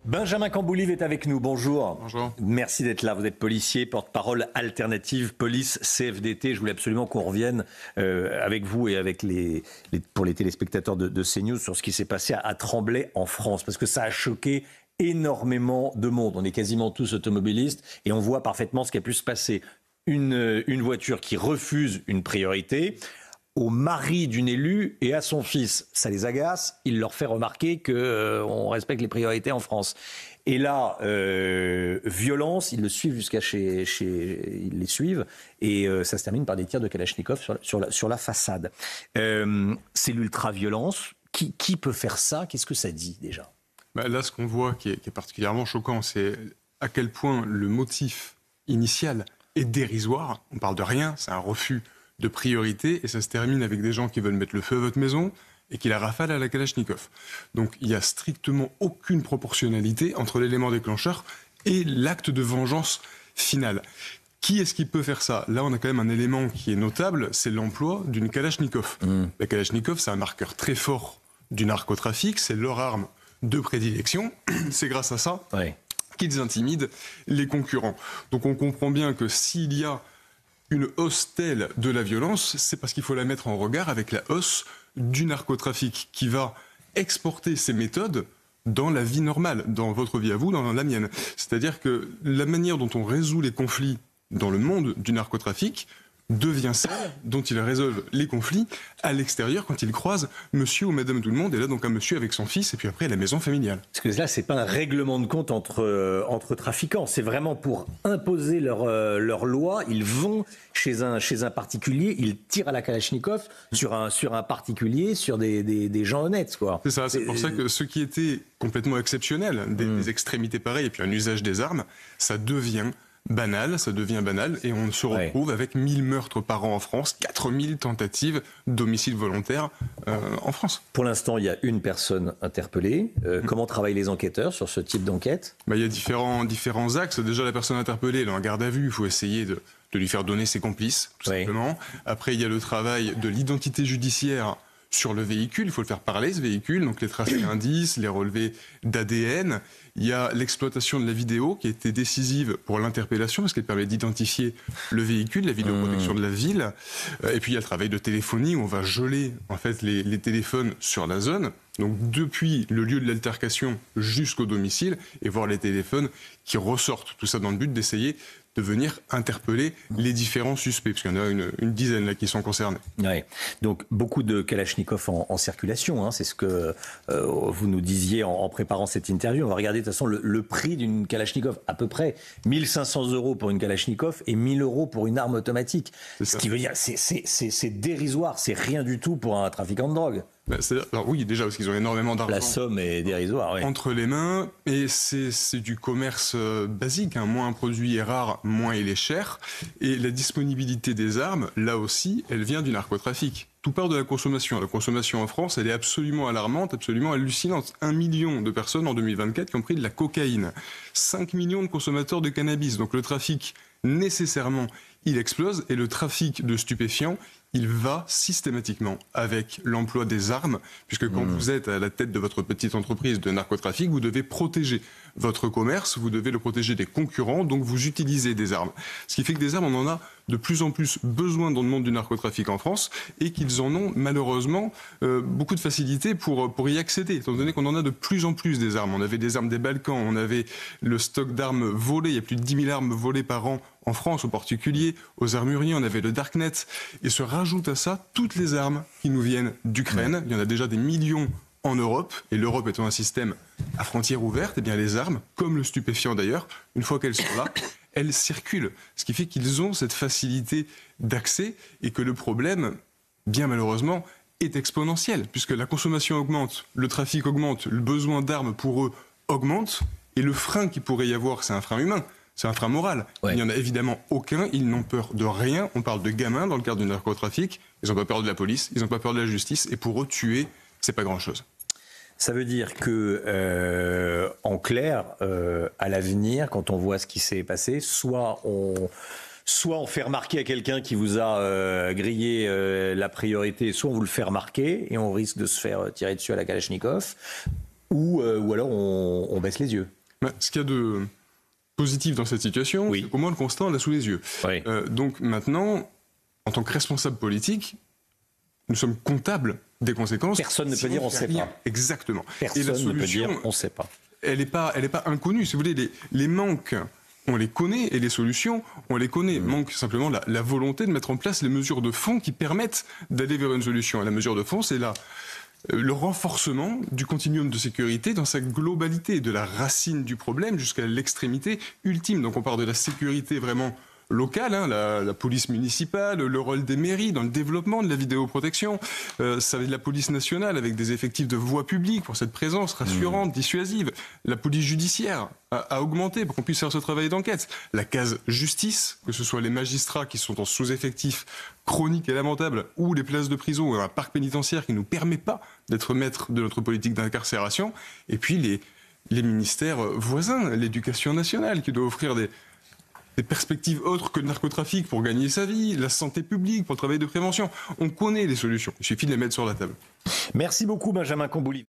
Benjamin Camboulive est avec nous, bonjour. Bonjour. Merci d'être là, vous êtes policier, porte-parole Alternative Police CFDT. Je voulais absolument qu'on revienne avec vous et avec pour les téléspectateurs de CNews sur ce qui s'est passé à Tremblay en France, parce que ça a choqué énormément de monde. On est quasiment tous automobilistes et on voit parfaitement ce qui a pu se passer. Une voiture qui refuse une priorité au mari d'une élue et à son fils. Ça les agace, il leur fait remarquer qu'on respecte les priorités en France. Et là, violence, ils le suivent jusqu'à ils les suivent, et ça se termine par des tirs de Kalachnikov sur la façade. C'est l'ultra-violence. Qui peut faire ça? Qu'est-ce que ça dit déjà? Là, ce qu'on voit qui est particulièrement choquant, c'est à quel point le motif initial est dérisoire. On parle de rien, c'est un refus de priorité, et ça se termine avec des gens qui veulent mettre le feu à votre maison et qui la rafalent à la Kalachnikov. Donc il n'y a strictement aucune proportionnalité entre l'élément déclencheur et l'acte de vengeance final. Qui est-ce qui peut faire ça? Là, on a quand même un élément qui est notable, c'est l'emploi d'une Kalachnikov. La Kalachnikov, c'est un marqueur très fort du narcotrafic, c'est leur arme de prédilection. C'est grâce à ça qu'ils intimident les concurrents. Donc on comprend bien que s'il y a une hausse telle de la violence, c'est parce qu'il faut la mettre en regard avec la hausse du narcotrafic qui va exporter ses méthodes dans la vie normale, dans votre vie à vous, dans la mienne. C'est-à-dire que la manière dont on résout les conflits dans le monde du narcotrafic devient celle dont ils résolvent les conflits à l'extérieur quand ils croisent monsieur ou madame tout le monde, et là donc un monsieur avec son fils, et puis après la maison familiale. Parce que là, c'est pas un règlement de compte entre trafiquants, c'est vraiment pour imposer leur loi. Ils vont chez un particulier, ils tirent à la Kalachnikov sur un particulier, sur des gens honnêtes, quoi. C'est ça, c'est pour ça que ce qui était complètement exceptionnel, des extrémités pareilles, et puis un usage des armes, ça devient banal, et on se retrouve avec 1000 meurtres par an en France, 4000 tentatives d'homicide volontaire en France. Pour l'instant, il y a une personne interpellée. Comment travaillent les enquêteurs sur ce type d'enquête? Il y a différents axes. Déjà, la personne interpellée, elle est en garde à vue, il faut essayer de lui faire donner ses complices, tout simplement. Après, il y a le travail de l'identité judiciaire sur le véhicule, il faut le faire parler, ce véhicule, donc les traces d'indices, les relevés d'ADN. Il y a l'exploitation de la vidéo qui a été décisive pour l'interpellation parce qu'elle permet d'identifier le véhicule, la vidéoprotection de la ville. Et puis il y a le travail de téléphonie où on va geler en fait les téléphones sur la zone. Donc depuis le lieu de l'altercation jusqu'au domicile et voir les téléphones qui ressortent. Tout ça dans le but d'essayer de venir interpeller les différents suspects, parce qu'il y en a une dizaine là qui sont concernés. Ouais. Donc beaucoup de Kalachnikov en circulation, hein, c'est ce que vous nous disiez en préparant cette interview. On va regarder de toute façon le prix d'une Kalachnikov, à peu près 1500 € pour une Kalachnikov et 1000 € pour une arme automatique. Ce qui veut dire c'est dérisoire, c'est rien du tout pour un trafiquant de drogue. Alors oui, déjà parce qu'ils ont énormément d'argent. La somme est dérisoire, oui. Entre les mains, et c'est du commerce basique, hein. Moins un produit est rare, moins il est cher. Et la disponibilité des armes, là aussi, elle vient du narcotrafic. Tout part de la consommation. La consommation en France, elle est absolument alarmante, absolument hallucinante. 1 million de personnes en 2024 qui ont pris de la cocaïne. 5 millions de consommateurs de cannabis. Donc le trafic, nécessairement, il explose. Et le trafic de stupéfiants, il va systématiquement avec l'emploi des armes, puisque quand vous êtes à la tête de votre petite entreprise de narcotrafic, vous devez protéger votre commerce, vous devez le protéger des concurrents, donc vous utilisez des armes. Ce qui fait que des armes, on en a de plus en plus besoin dans le monde du narcotrafic en France, et qu'ils en ont malheureusement beaucoup de facilité pour y accéder, étant donné qu'on en a de plus en plus des armes. On avait des armes des Balkans, on avait le stock d'armes volées, il y a plus de 10 000 armes volées par an en France, aux particuliers, aux armuriers, on avait le Darknet, et se rajoute à ça toutes les armes qui nous viennent d'Ukraine. Il y en a déjà des millions en Europe, et l'Europe étant un système à frontières ouvertes, eh bien les armes, comme le stupéfiant d'ailleurs, une fois qu'elles sont là, elles circulent. Ce qui fait qu'ils ont cette facilité d'accès, et que le problème, bien malheureusement, est exponentiel, puisque la consommation augmente, le trafic augmente, le besoin d'armes pour eux augmente, et le frein qu'il pourrait y avoir, c'est un frein humain. C'est un frein moral. Il n'y en a évidemment aucun. Ils n'ont peur de rien. On parle de gamins dans le cadre du narcotrafic. Ils n'ont pas peur de la police. Ils n'ont pas peur de la justice. Et pour eux, tuer, c'est pas grand-chose. Ça veut dire que, en clair, à l'avenir, quand on voit ce qui s'est passé, soit on fait remarquer à quelqu'un qui vous a grillé la priorité, soit on vous le fait remarquer et on risque de se faire tirer dessus à la Kalachnikov. ou alors on baisse les yeux. Ce qu'il y a de positif dans cette situation, c'est qu'au moins le constat, on l'a sous les yeux. Oui. Donc maintenant, en tant que responsable politique, nous sommes comptables des conséquences. Personne ne peut dire on ne sait pas. Exactement. Personne et la solution, ne peut dire on ne sait pas. Elle n'est pas inconnue. Si vous voulez, les manques, on les connaît, et les solutions, on les connaît. Manque simplement la volonté de mettre en place les mesures de fond qui permettent d'aller vers une solution. Et la mesure de fond, c'est le renforcement du continuum de sécurité dans sa globalité, de la racine du problème jusqu'à l'extrémité ultime. Donc on part de la sécurité vraiment locale, la police municipale, le rôle des mairies dans le développement de la vidéoprotection, ça va être la police nationale avec des effectifs de voie publique pour cette présence rassurante, dissuasive, la police judiciaire à augmenter pour qu'on puisse faire ce travail d'enquête, la case justice, que ce soit les magistrats qui sont en sous-effectif chronique et lamentable, ou les places de prison, ou un parc pénitentiaire qui ne nous permet pas d'être maître de notre politique d'incarcération, et puis les ministères voisins, l'éducation nationale qui doit offrir des perspectives autres que le narcotrafic pour gagner sa vie, la santé publique pour le travail de prévention. On connaît les solutions, il suffit de les mettre sur la table. Merci beaucoup Benjamin Combouli.